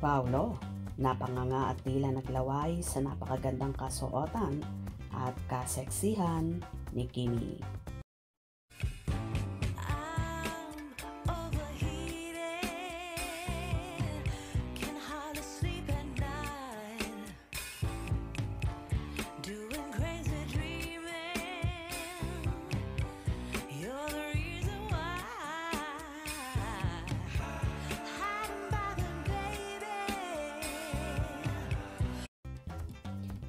Paolo, napanganga at tila naglaway sa napakagandang kasuotan at kaseksihan ni Kimi.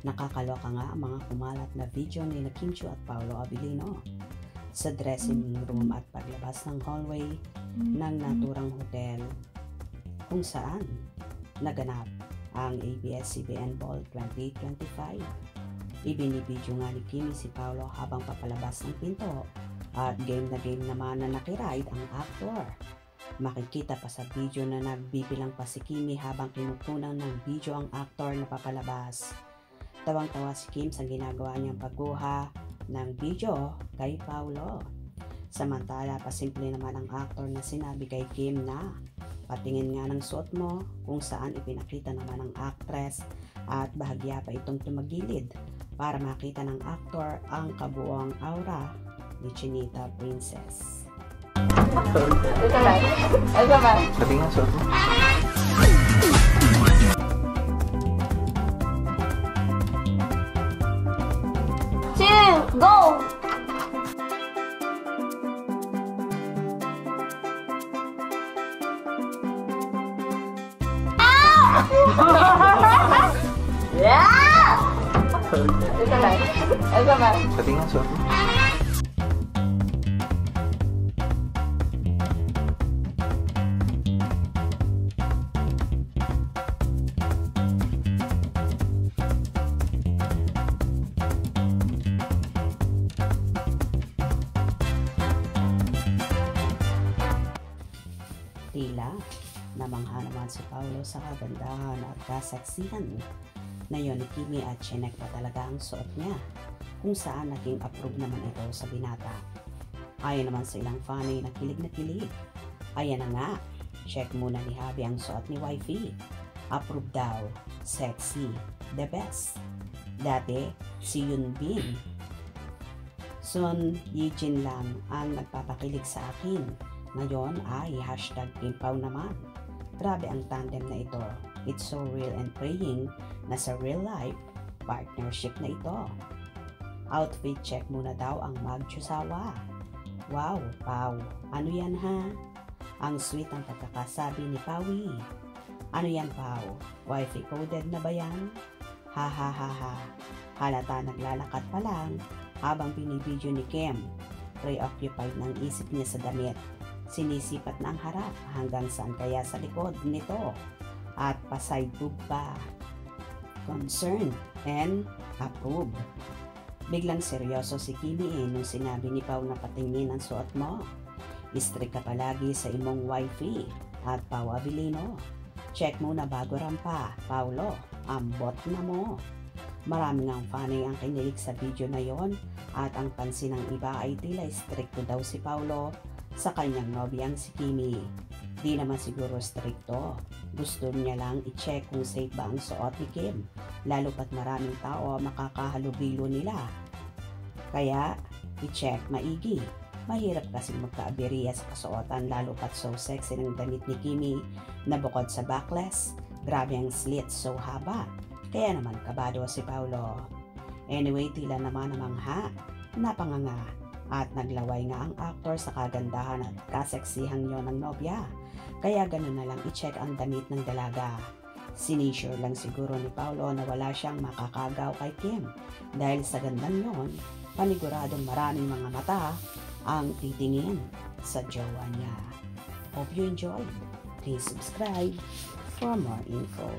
Nakakaloka nga ang mga kumalat na video ni Kim Chiu at Paolo Abilino sa dressing room at paglabas ng hallway ng naturang hotel kung saan naganap ang ABS-CBN Ball 2025. Ibinibidyo nga ni Kimi si Paolo habang papalabas ng pinto at game na game naman na nakiride ang actor. Makikita pa sa video na nagbibilang pa si Kimi habang kinukunan ng video ang actor na papalabas. Tawang-tawa si Kim sa ginagawa niyang pagkuha ng video kay Paolo. Samantala, pasimple naman ang actor na sinabi kay Kim na patingin nga ng suot mo, kung saan ipinakita naman ng actress at bahagya pa itong tumagilid para makita ng actor ang kabuuang aura ni Chinita Princess. Patingin ang suot mo. Go! Yeah! Patingin ang suot mo. Tila, namangha naman si Paolo sa kagandahan at kaseksihan na yun ni Kimi at chinek pa talaga ang suot niya, kung saan naging approve naman ito sa binata. Ayon naman sa ilang fanny na kilig. Ayan na nga, check muna ni Habi ang suot ni Wifey. Approve daw, sexy, the best. Dati, si Yun Bin. Sun Yijin lang ang nagpapakilig sa akin. Ngayon ay #Pimpaw naman. Grabe ang tandem na ito. It's so real and praying na sa real life, partnership na ito. Outfit check muna daw ang Magchusawa. Wow, Pau, ano yan ha? Ang sweet ang pagkakasabi ni Pawi. Ano yan Pau? Wifey coded na ba yan? Ha ha ha ha. Halata naglalakad pa lang habang binibidyo ni Kim. Preoccupied ng isip niya sa damit. Sinisipat na ang harap hanggang saan kaya sa likod nito at pa-side boob pa. Concerned and approve. Biglang seryoso si Kimi nung sinabi ni Pau na patingin ang suot mo. Strict ka palagi sa imong wifey at Pau Abilino. Check muna bago rampa, Paulo, ambot na mo. Maraming ang fanny ang kinilig sa video na yon at ang pansin ng iba ay tila stricto daw si Paulo sa kanyang nobyang si Kimi. Di naman siguro stricto. Gusto niya lang i-check kung safe ba ang suot ni Kim, lalo pat maraming tao makakahalubilo nila. Kaya, i-check maigi. Mahirap kasing magkaabiriya sa kasuotan, lalo pat so sexy ng damit ni Kimi na bukod sa backless, grabe ang slit so haba. Kaya naman kabado si Paulo. Anyway, tila naman namangha, napanganga. At naglaway nga ang aktor sa kagandahan at kaseksihang yon ng nobya. Kaya ganun na lang i-check ang damit ng dalaga. Sinisure lang siguro ni Paolo na wala siyang makakagaw kay Kim. Dahil sa gandang yon, paniguradong maraming mga mata ang titingin sa jowa niya. Hope you enjoyed. Please subscribe for more info.